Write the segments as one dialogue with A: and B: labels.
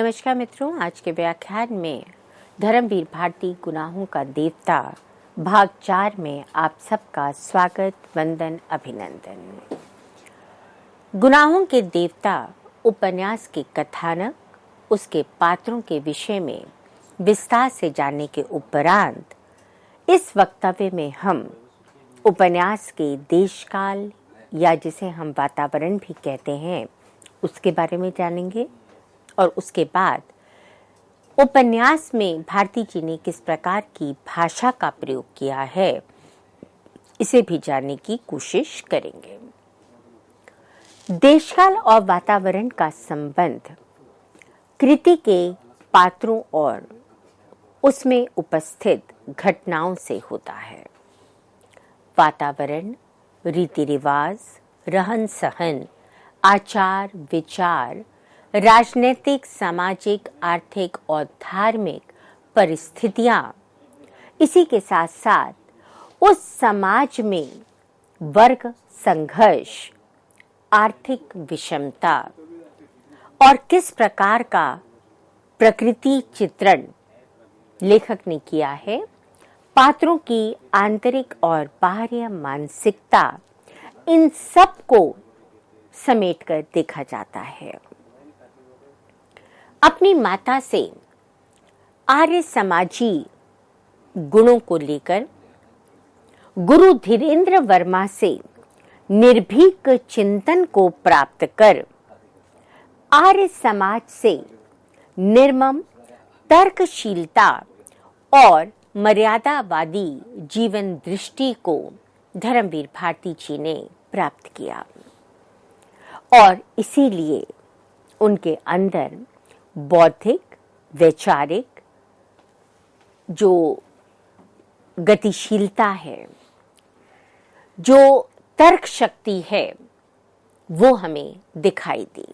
A: नमस्कार मित्रों, आज के व्याख्यान में धर्मवीर भारती गुनाहों का देवता भाग 4 में आप सबका स्वागत, वंदन, अभिनंदन। गुनाहों के देवता उपन्यास के कथानक, उसके पात्रों के विषय में विस्तार से जानने के उपरांत इस वक्तव्य में हम उपन्यास के देशकाल या जिसे हम वातावरण भी कहते हैं उसके बारे में जानेंगे और उसके बाद उपन्यास में भारती जी ने किस प्रकार की भाषा का प्रयोग किया है इसे भी जानने की कोशिश करेंगे। देशकाल और वातावरण का संबंध कृति के पात्रों और उसमें उपस्थित घटनाओं से होता है। वातावरण रीति रिवाज, रहन सहन, आचार विचार, राजनीतिक, सामाजिक, आर्थिक और धार्मिक परिस्थितियां, इसी के साथ साथ उस समाज में वर्ग संघर्ष, आर्थिक विषमता और किस प्रकार का प्रकृति चित्रण लेखक ने किया है, पात्रों की आंतरिक और बाह्य मानसिकता, इन सब को समेटकर देखा जाता है। अपनी माता से आर्य समाजी गुणों को लेकर गुरु धीरेन्द्र वर्मा से निर्भीक चिंतन को प्राप्त कर आर्य समाज से निर्मम तर्कशीलता और मर्यादावादी जीवन दृष्टि को धर्मवीर भारती जी ने प्राप्त किया और इसीलिए उनके अंदर बौद्धिक, वैचारिक जो गतिशीलता है, जो तर्क शक्ति है, वो हमें दिखाई दी।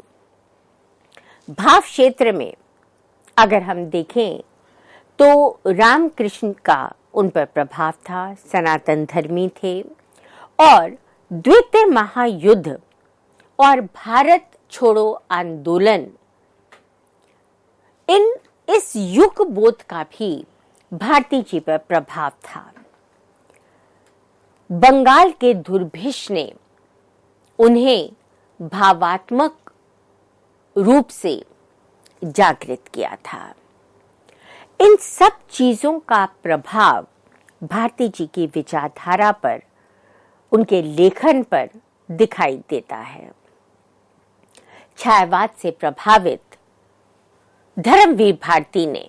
A: भाव क्षेत्र में अगर हम देखें तो रामकृष्ण का उन पर प्रभाव था, सनातन धर्मी थे और द्वितीय महायुद्ध और भारत छोड़ो आंदोलन, इस युग बोध का भी भारती जी पर प्रभाव था। बंगाल के दुर्भिक्ष ने उन्हें भावात्मक रूप से जागृत किया था। इन सब चीजों का प्रभाव भारती जी की विचारधारा पर, उनके लेखन पर दिखाई देता है। छायावाद से प्रभावित धर्मवीर भारती ने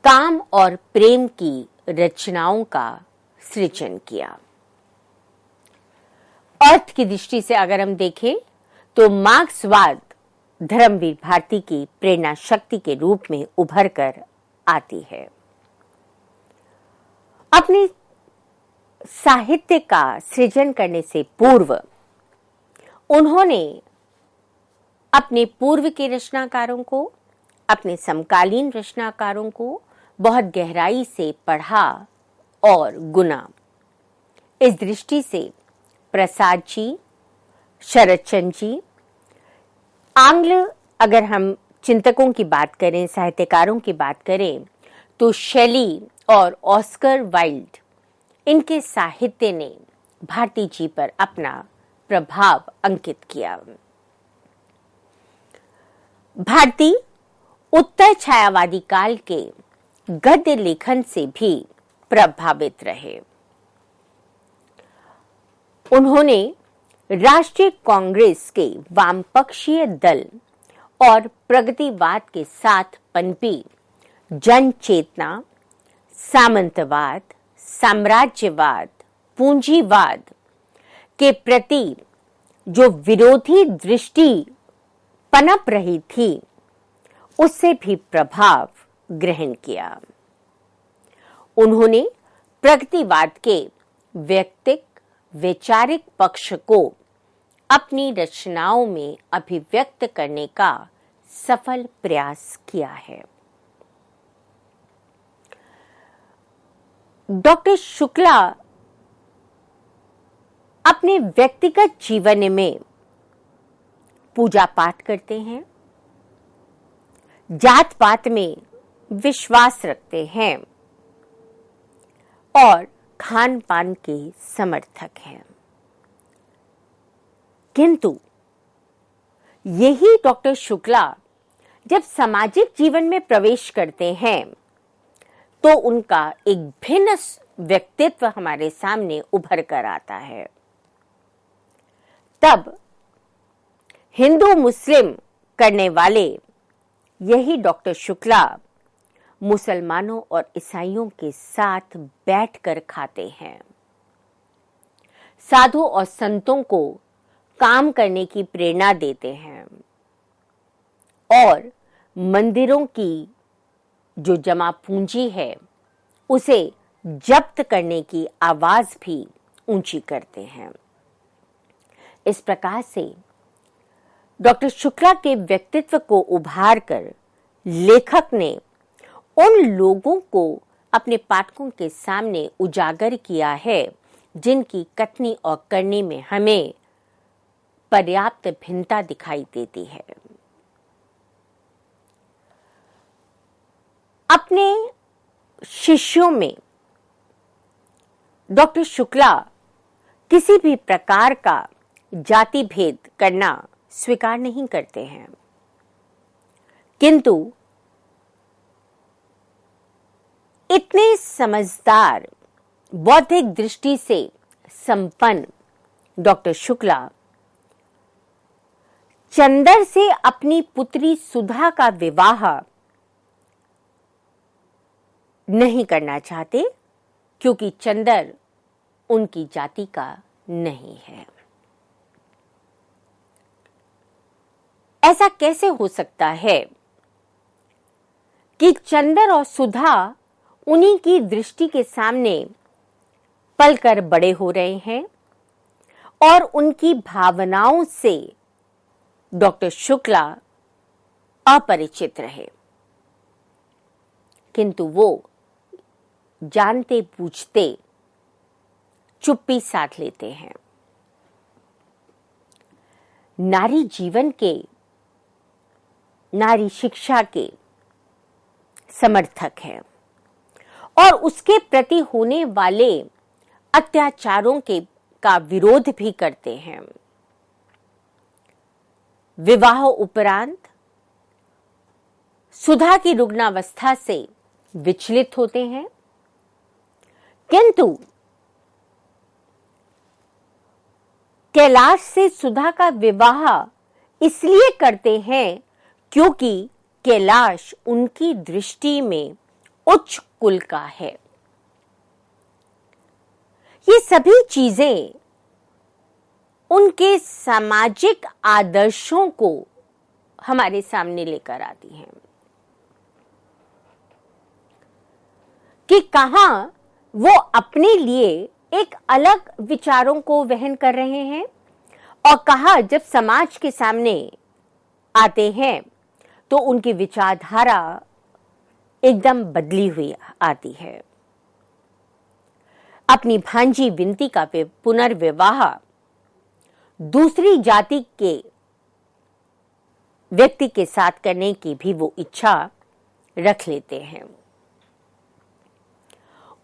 A: काम और प्रेम की रचनाओं का सृजन किया। अर्थ की दृष्टि से अगर हम देखें तो मार्क्सवाद धर्मवीर भारती की प्रेरणा शक्ति के रूप में उभर कर आती है। अपने साहित्य का सृजन करने से पूर्व उन्होंने अपने पूर्व के रचनाकारों को, अपने समकालीन रचनाकारों को बहुत गहराई से पढ़ा और गुना। इस दृष्टि से प्रसाद जी, शरदचंद्र जी, आंग्ल अगर हम चिंतकों की बात करें, साहित्यकारों की बात करें तो शेली और ऑस्कर वाइल्ड, इनके साहित्य ने भारती जी पर अपना प्रभाव अंकित किया। भारती उत्तर छायावादी काल के गद्य लेखन से भी प्रभावित रहे। उन्होंने राष्ट्रीय कांग्रेस के वामपक्षीय दल और प्रगतिवाद के साथ पनपी जन चेतना, सामंतवाद, साम्राज्यवाद, पूंजीवाद के प्रति जो विरोधी दृष्टि पनप रही थी, उससे भी प्रभाव ग्रहण किया। उन्होंने प्रगतिवाद के व्यक्तिक वैचारिक पक्ष को अपनी रचनाओं में अभिव्यक्त करने का सफल प्रयास किया है। डॉक्टर शुक्ला अपने व्यक्तिगत जीवन में पूजा पाठ करते हैं, जात पात में विश्वास रखते हैं और खान पान के समर्थक हैं। किंतु यही डॉक्टर शुक्ला जब सामाजिक जीवन में प्रवेश करते हैं तो उनका एक भिन्न व्यक्तित्व हमारे सामने उभर कर आता है। तब हिंदू मुस्लिम करने वाले यही डॉक्टर शुक्ला मुसलमानों और ईसाइयों के साथ बैठकर खाते हैं। साधु और संतों को काम करने की प्रेरणा देते हैं और मंदिरों की जो जमा पूंजी है उसे जब्त करने की आवाज भी ऊंची करते हैं। इस प्रकार से डॉक्टर शुक्ला के व्यक्तित्व को उभार कर लेखक ने उन लोगों को अपने पाठकों के सामने उजागर किया है जिनकी कथनी और करनी में हमें पर्याप्त भिन्नता दिखाई देती है। अपने शिष्यों में डॉक्टर शुक्ला किसी भी प्रकार का जाति भेद करना स्वीकार नहीं करते हैं, किंतु इतने समझदार बौद्धिक दृष्टि से संपन्न डॉक्टर शुक्ला चंदर से अपनी पुत्री सुधा का विवाह नहीं करना चाहते क्योंकि चंदर उनकी जाति का नहीं है। ऐसा कैसे हो सकता है कि चंदर और सुधा उन्हीं की दृष्टि के सामने पलकर बड़े हो रहे हैं और उनकी भावनाओं से डॉक्टर शुक्ला अपरिचित रहे, किंतु वो जानते बूझते चुप्पी साध लेते हैं। नारी जीवन के, नारी शिक्षा के समर्थक हैं और उसके प्रति होने वाले अत्याचारों का विरोध भी करते हैं। विवाह उपरांत सुधा की रुग्णावस्था से विचलित होते हैं, किंतु कैलाश से सुधा का विवाह इसलिए करते हैं क्योंकि कैलाश उनकी दृष्टि में उच्च कुल का है। ये सभी चीजें उनके सामाजिक आदर्शों को हमारे सामने लेकर आती हैं कि कहां वो अपने लिए एक अलग विचारों को वहन कर रहे हैं और कहा जब समाज के सामने आते हैं तो उनकी विचारधारा एकदम बदली हुई आती है। अपनी भांजी विनती का पुनर्विवाह दूसरी जाति के व्यक्ति के साथ करने की भी वो इच्छा रख लेते हैं।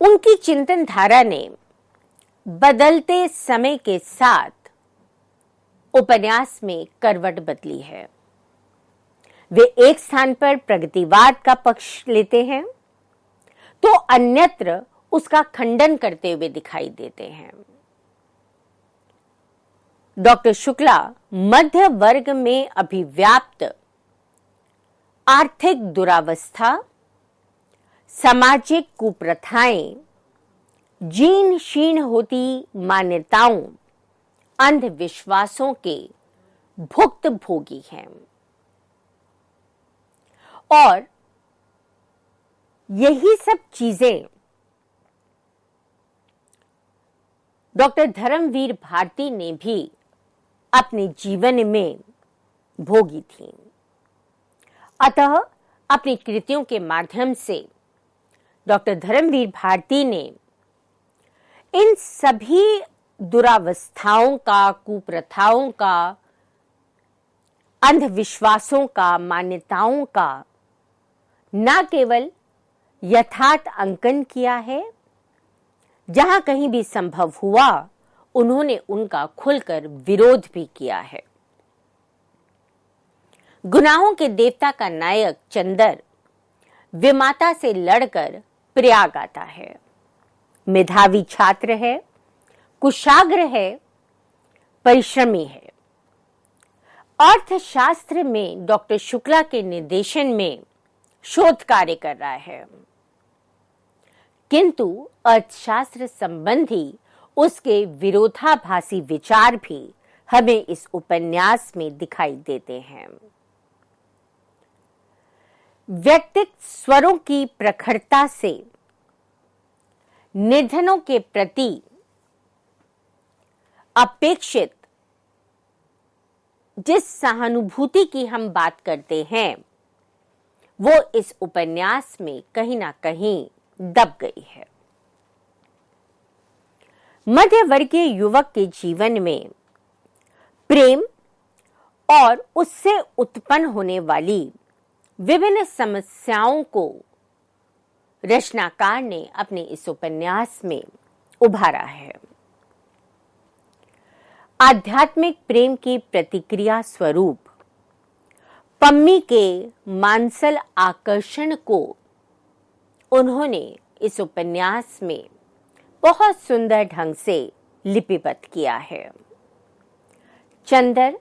A: उनकी चिंतन धारा ने बदलते समय के साथ उपन्यास में करवट बदली है। वे एक स्थान पर प्रगतिवाद का पक्ष लेते हैं तो अन्यत्र उसका खंडन करते हुए दिखाई देते हैं। डॉक्टर शुक्ला मध्य वर्ग में अभिव्याप्त आर्थिक दुरावस्था, सामाजिक कुप्रथाएं, जीर्ण शीर्ण होती मान्यताओं, अंधविश्वासों के भुक्तभोगी हैं और यही सब चीजें डॉक्टर धर्मवीर भारती ने भी अपने जीवन में भोगी थी। अतः अपनी कृतियों के माध्यम से डॉक्टर धर्मवीर भारती ने इन सभी दुरावस्थाओं का, कुप्रथाओं का, अंधविश्वासों का, मान्यताओं का न केवल यथार्थ अंकन किया है, जहां कहीं भी संभव हुआ उन्होंने उनका खुलकर विरोध भी किया है। गुनाहों के देवता का नायक चंदर विमाता से लड़कर प्रयाग आता है। मेधावी छात्र है, कुशाग्र है, परिश्रमी है। अर्थशास्त्र में डॉक्टर शुक्ला के निर्देशन में शोध कार्य कर रहा है, किंतु अर्थशास्त्र संबंधी उसके विरोधाभासी विचार भी हमें इस उपन्यास में दिखाई देते हैं। व्यक्तित्व स्वरों की प्रखरता से निर्धनों के प्रति अपेक्षित जिस सहानुभूति की हम बात करते हैं, वो इस उपन्यास में कहीं ना कहीं दब गई है। मध्यवर्गीय युवक के जीवन में प्रेम और उससे उत्पन्न होने वाली विभिन्न समस्याओं को रचनाकार ने अपने इस उपन्यास में उभारा है। आध्यात्मिक प्रेम की प्रतिक्रिया स्वरूप पम्मी के मानसल आकर्षण को उन्होंने इस उपन्यास में बहुत सुंदर ढंग से लिपिबद्ध किया है। चंदर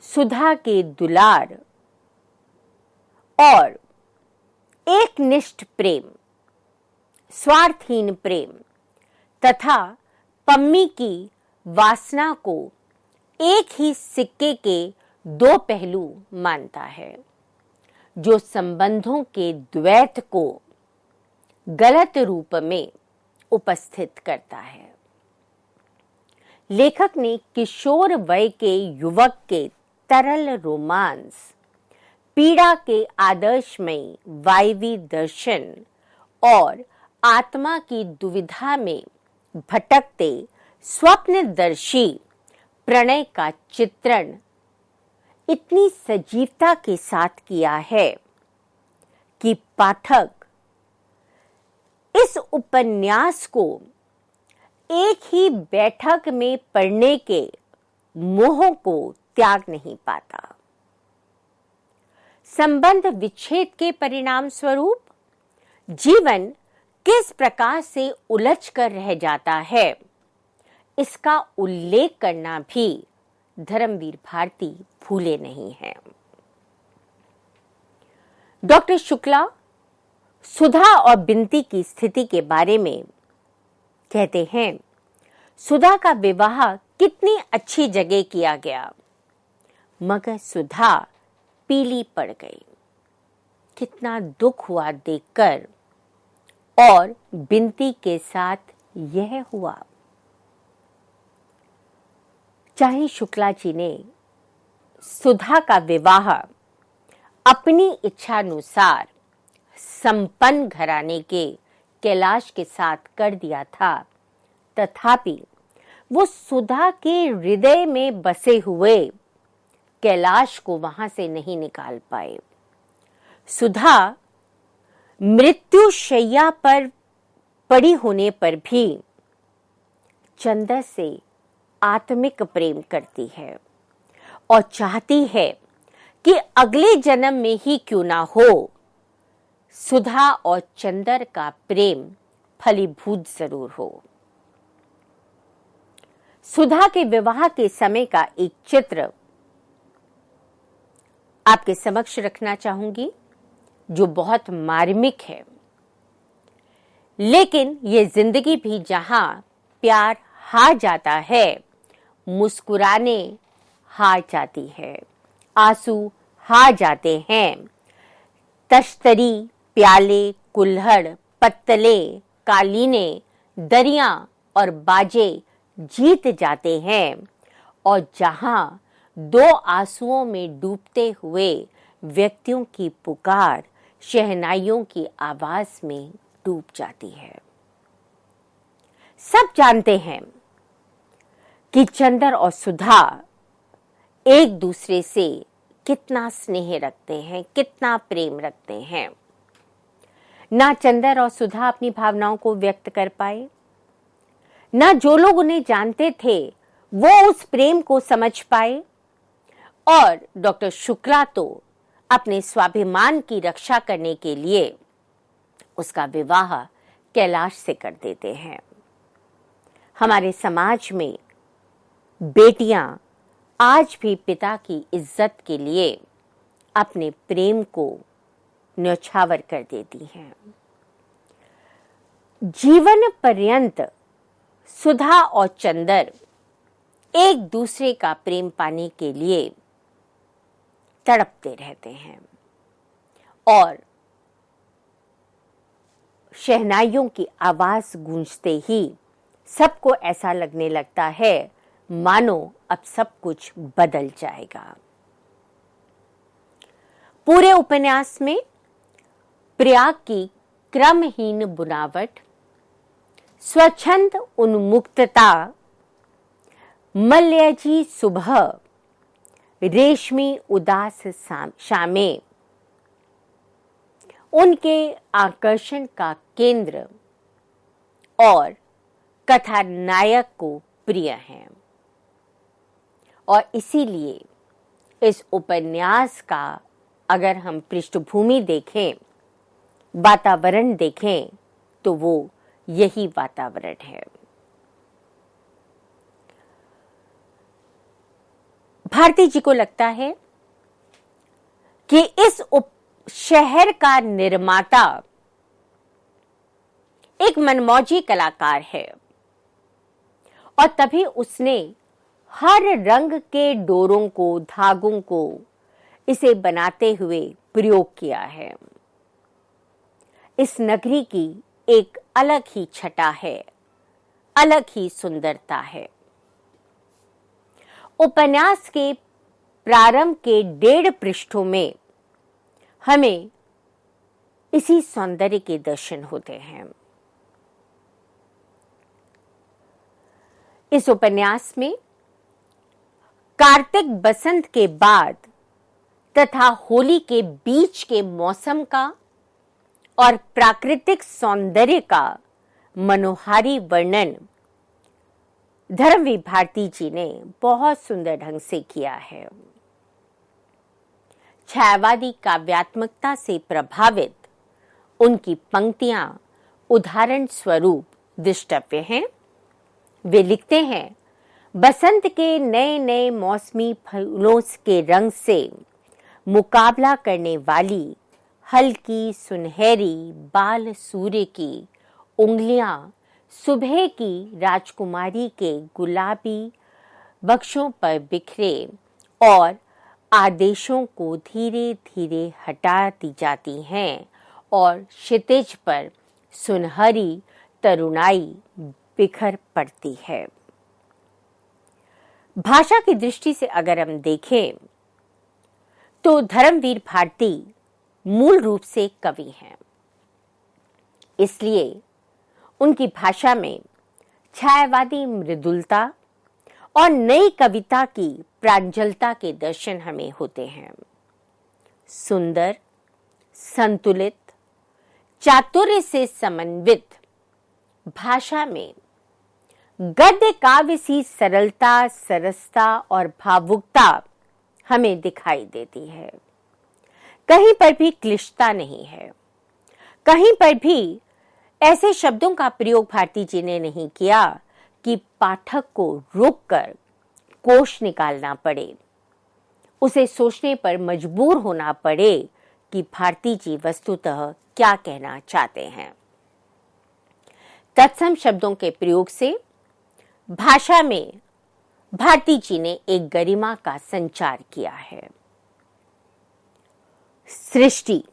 A: सुधा के दुलार और एकनिष्ठ प्रेम, स्वार्थहीन प्रेम तथा पम्मी की वासना को एक ही सिक्के के दो पहलू मानता है, जो संबंधों के द्वैत को गलत रूप में उपस्थित करता है। लेखक ने किशोर वय के युवक के तरल रोमांस, पीड़ा के आदर्शमयी वायवी दर्शन और आत्मा की दुविधा में भटकते स्वप्नदर्शी प्रणय का चित्रण इतनी सजीवता के साथ किया है कि पाठक इस उपन्यास को एक ही बैठक में पढ़ने के मोह को त्याग नहीं पाता। संबंध विच्छेद के परिणाम स्वरूप जीवन किस प्रकार से उलझ कर रह जाता है, इसका उल्लेख करना भी धर्मवीर भारती भूले नहीं हैं। डॉक्टर शुक्ला सुधा और बिंती की स्थिति के बारे में कहते हैं, सुधा का विवाह कितनी अच्छी जगह किया गया, मगर सुधा पीली पड़ गई। कितना दुख हुआ देखकर, और बिंती के साथ यह हुआ। चाहे शुक्ला जी ने सुधा का विवाह अपनी इच्छानुसार संपन्न घराने के कैलाश के साथ कर दिया था, तथापि वो सुधा के हृदय में बसे हुए कैलाश को वहां से नहीं निकाल पाए। सुधा मृत्यु शैया पर पड़ी होने पर भी चंदर से आत्मिक प्रेम करती है और चाहती है कि अगले जन्म में ही क्यों ना हो, सुधा और चंदर का प्रेम फलीभूत जरूर हो। सुधा के विवाह के समय का एक चित्र आपके समक्ष रखना चाहूंगी, जो बहुत मार्मिक है। लेकिन ये जिंदगी भी जहां प्यार हार जाता है, मुस्कुराने हार जाती है, आंसू हार जाते हैं, तश्तरी, प्याले, कुल्हड़, पत्तले, कालीने, दरियां और बाजे जीत जाते हैं, और जहां दो आंसुओं में डूबते हुए व्यक्तियों की पुकार शहनाइयों की आवाज में डूब जाती है। सब जानते हैं कि चंदर और सुधा एक दूसरे से कितना स्नेह रखते हैं, कितना प्रेम रखते हैं। ना चंदर और सुधा अपनी भावनाओं को व्यक्त कर पाए, ना जो लोग उन्हें जानते थे वो उस प्रेम को समझ पाए, और डॉक्टर शुक्ला तो अपने स्वाभिमान की रक्षा करने के लिए उसका विवाह कैलाश से कर देते हैं। हमारे समाज में बेटियां आज भी पिता की इज्जत के लिए अपने प्रेम को न्यौछावर कर देती हैं। जीवन पर्यंत सुधा और चंदर एक दूसरे का प्रेम पाने के लिए तड़पते रहते हैं और शहनाइयों की आवाज गूंजते ही सबको ऐसा लगने लगता है मानो अब सब कुछ बदल जाएगा। पूरे उपन्यास में प्रयाग की क्रमहीन बुनावट, स्वच्छंद उन्मुक्तता, मलयजी सुबह, रेशमी उदास शामें उनके आकर्षण का केंद्र और कथानायक को प्रिय हैं, और इसीलिए इस उपन्यास का अगर हम पृष्ठभूमि देखें, वातावरण देखें, तो वो यही वातावरण है। भारती जी को लगता है कि इस शहर का निर्माता एक मनमौजी कलाकार है, और तभी उसने हर रंग के डोरों को, धागों को इसे बनाते हुए प्रयोग किया है। इस नगरी की एक अलग ही छटा है, अलग ही सुंदरता है। उपन्यास के प्रारंभ के 1.5 पृष्ठों में हमें इसी सौंदर्य के दर्शन होते हैं। इस उपन्यास में कार्तिक बसंत के बाद तथा होली के बीच के मौसम का और प्राकृतिक सौंदर्य का मनोहारी वर्णन धर्मवीर भारती जी ने बहुत सुंदर ढंग से किया है। छायावादी काव्यात्मकता से प्रभावित उनकी पंक्तियां उदाहरण स्वरूप दृष्टव्य हैं। वे लिखते हैं, बसंत के नए नए मौसमी फूलों के रंग से मुकाबला करने वाली हल्की सुनहरी बाल सूर्य की उंगलियां सुबह की राजकुमारी के गुलाबी बक्शों पर बिखरे और आदेशों को धीरे धीरे हटा दी जाती हैं, और क्षितिज पर सुनहरी तरुणाई बिखर पड़ती है। भाषा की दृष्टि से अगर हम देखें तो धर्मवीर भारती मूल रूप से कवि हैं, इसलिए उनकी भाषा में छायावादी मृदुलता और नई कविता की प्रांजलता के दर्शन हमें होते हैं। सुंदर, संतुलित, चातुर्य से समन्वित भाषा में गद्य काव्य सी सरलता, सरसता और भावुकता हमें दिखाई देती है। कहीं पर भी क्लिष्टता नहीं है, कहीं पर भी ऐसे शब्दों का प्रयोग भारती जी ने नहीं किया कि पाठक को रोककर कोश निकालना पड़े, उसे सोचने पर मजबूर होना पड़े कि भारती जी वस्तुतः क्या कहना चाहते हैं। तत्सम शब्दों के प्रयोग से भाषा में भारती जी ने एक गरिमा का संचार किया है। सृष्टि,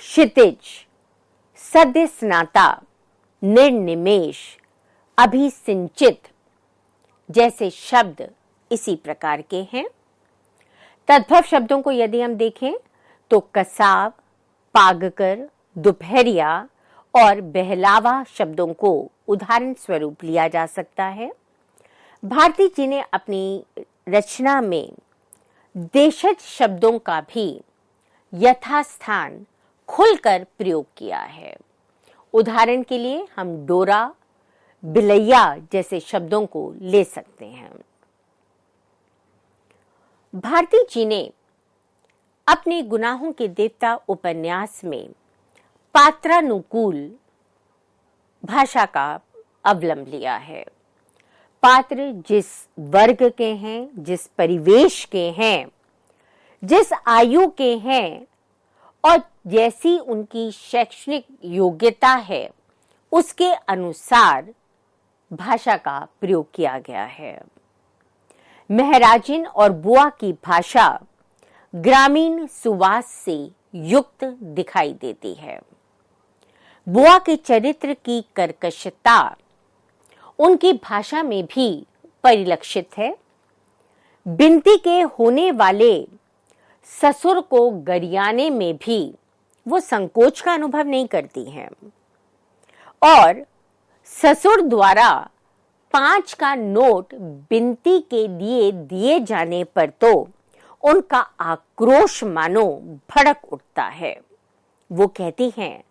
A: क्षितिज, सद्य स्नाता, निर्निमेष, अभिसिंचित जैसे शब्द इसी प्रकार के हैं। तद्भव शब्दों को यदि हम देखें तो कसाव, पागकर, दोपहरिया और बहलावा शब्दों को उदाहरण स्वरूप लिया जा सकता है। भारती जी ने अपनी रचना में देशज शब्दों का भी यथास्थान खुलकर प्रयोग किया है। उदाहरण के लिए हम डोरा, बिलैया जैसे शब्दों को ले सकते हैं। भारती जी ने अपने गुनाहों के देवता उपन्यास में पात्रानुकूल भाषा का अवलंब लिया है। पात्र जिस वर्ग के हैं, जिस परिवेश के हैं, जिस आयु के हैं और जैसी उनकी शैक्षणिक योग्यता है, उसके अनुसार भाषा का प्रयोग किया गया है। महराजिन और बुआ की भाषा ग्रामीण सुवास से युक्त दिखाई देती है। बुआ के चरित्र की कर्कशता उनकी भाषा में भी परिलक्षित है। बिनती के होने वाले ससुर को गरियाने में भी वो संकोच का अनुभव नहीं करती हैं और ससुर द्वारा 5 का नोट बिनती के लिए दिए जाने पर तो उनका आक्रोश मानो भड़क उठता है। वो कहती हैं,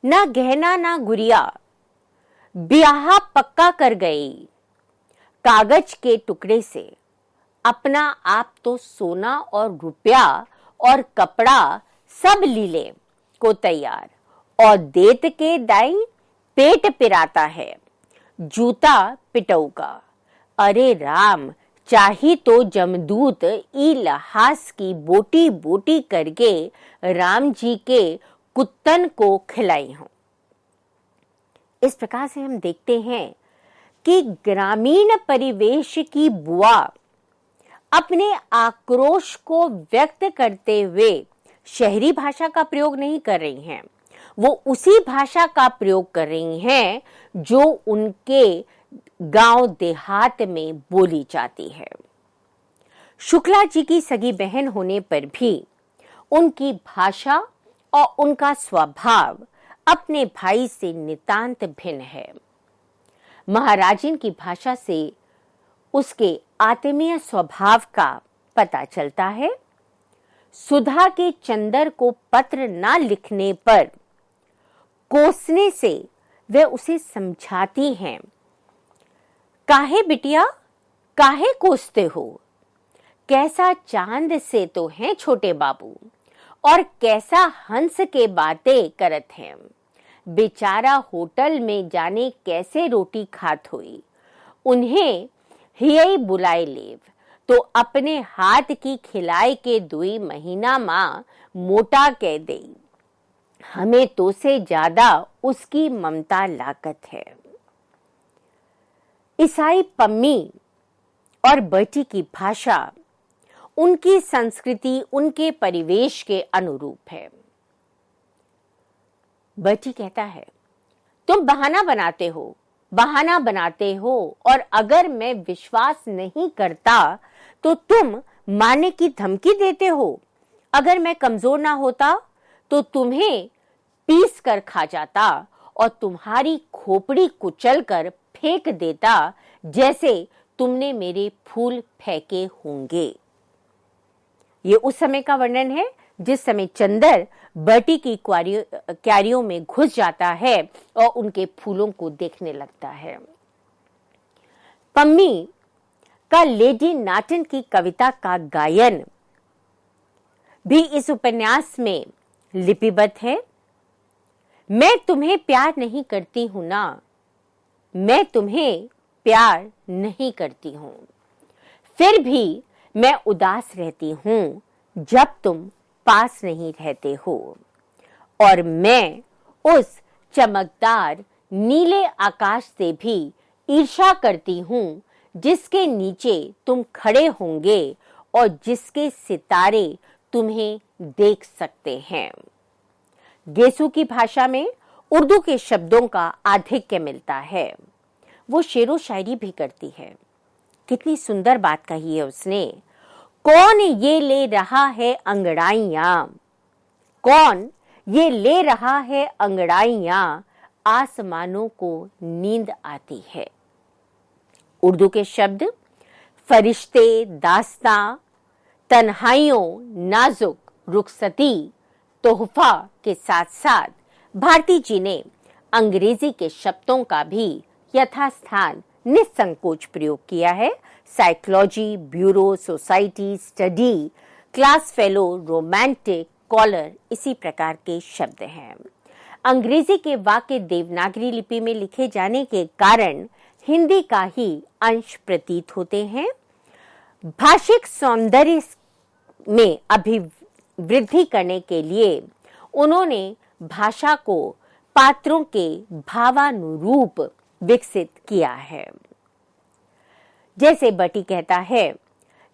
A: ना गहना ना गुड़िया, ब्याह पक्का कर गई, कागज के टुकड़े से अपना आप तो सोना और रुपया और कपड़ा सब लीले को तैयार, और देत के दाई पेट पिराता है, जूता पिटौगा। अरे राम, चाही तो जमदूत ई लहास की बोटी बोटी करके राम जी के कुत्तन को खिलाई हूं। इस प्रकार से हम देखते हैं कि ग्रामीण परिवेश की बुआ अपने आक्रोश को व्यक्त करते हुए शहरी भाषा का प्रयोग नहीं कर रही हैं। वो उसी भाषा का प्रयोग कर रही हैं जो उनके गांव देहात में बोली जाती है। शुक्ला जी की सगी बहन होने पर भी उनकी भाषा और उनका स्वभाव अपने भाई से नितांत भिन्न है। महाराजिन की भाषा से उसके आत्मीय स्वभाव का पता चलता है। सुधा के चंदर को पत्र ना लिखने पर कोसने से वे उसे समझाती हैं, काहे बिटिया, काहे कोसते हो, कैसा चांद से तो हैं छोटे बाबू, और कैसा हंस के बातें करत हैं। बेचारा होटल में जाने कैसे रोटी खात हुई, उन्हें हियई बुलाए लेव तो अपने हाथ की खिलाए के 2 महीना मां मोटा कह दे। हमें तो से ज्यादा उसकी ममता लाकत है। ईसाई पम्मी और बर्टी की भाषा उनकी संस्कृति, उनके परिवेश के अनुरूप है। बर्टी कहता है, तुम बहाना बनाते हो और अगर मैं विश्वास नहीं करता तो तुम मारने की धमकी देते हो। अगर मैं कमजोर ना होता तो तुम्हें पीस कर खा जाता और तुम्हारी खोपड़ी कुचल कर फेंक देता, जैसे तुमने मेरे फूल फेंके होंगे। ये उस समय का वर्णन है जिस समय चंदर बर्टी की क्यारियों में घुस जाता है और उनके फूलों को देखने लगता है। पम्मी का लेडी नाटन की कविता का गायन भी इस उपन्यास में लिपिबद्ध है। मैं तुम्हें प्यार नहीं करती हूं ना, मैं तुम्हें प्यार नहीं करती हूं, फिर भी मैं उदास रहती हूं जब तुम पास नहीं रहते हो, और मैं उस चमकदार नीले आकाश से भी ईर्ष्या करती हूं जिसके नीचे तुम खड़े होंगे और जिसके सितारे तुम्हें देख सकते हैं। गेसू की भाषा में उर्दू के शब्दों का आधिक्य मिलता है। वो शेरो शायरी भी करती है। कितनी सुंदर बात कही है उसने। कौन ये ले रहा है अंगड़ाइयां, कौन ये ले रहा है अंगड़ाइयां, आसमानों को नींद आती है। उर्दू के शब्द फरिश्ते, दास्तां, तन्हाइयों, नाजुक, रुखसती, तोहफा के साथ साथ भारती जी ने अंग्रेजी के शब्दों का भी यथास्थान निसंकोच प्रयोग किया है। Psychology, bureau, society, study, class fellow, romantic, collar इसी प्रकार के शब्द हैं। अंग्रेजी के वाक्य देवनागरी लिपि में लिखे जाने के कारण हिंदी का ही अंश प्रतीत होते हैं। भाषिक सौंदर्य में अभिवृद्धि करने के लिए उन्होंने भाषा को पात्रों के भावानुरूप विकसित किया है। जैसे बटी कहता है,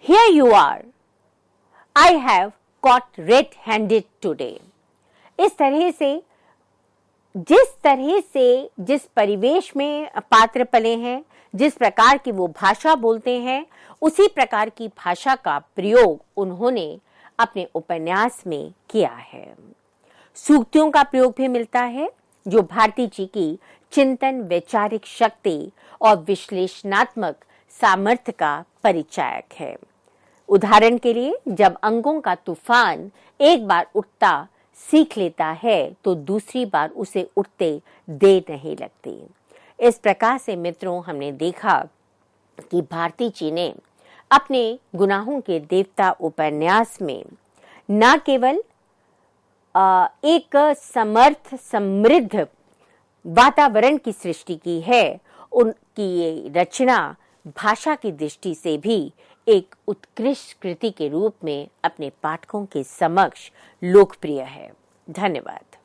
A: Here you are, I have caught red-handed today। इस तरह से जिस परिवेश में पात्र पले हैं, जिस प्रकार की वो भाषा बोलते हैं, उसी प्रकार की भाषा का प्रयोग उन्होंने अपने उपन्यास में किया है। सूक्तियों का प्रयोग भी मिलता है जो भारती जी की चिंतन, वैचारिक शक्ति और विश्लेषणात्मक सामर्थ्य का परिचायक है। उदाहरण के लिए, जब अंगों का तूफान एक बार उठता सीख लेता है तो दूसरी बार उसे उठते देर नहीं लगती। इस प्रकार से मित्रों, हमने देखा कि भारती जी ने अपने गुनाहों के देवता उपन्यास में न केवल एक समर्थ समृद्ध वातावरण की सृष्टि की है, उनकी ये रचना भाषा की दृष्टि से भी एक उत्कृष्ट कृति के रूप में अपने पाठकों के समक्ष लोकप्रिय है। धन्यवाद।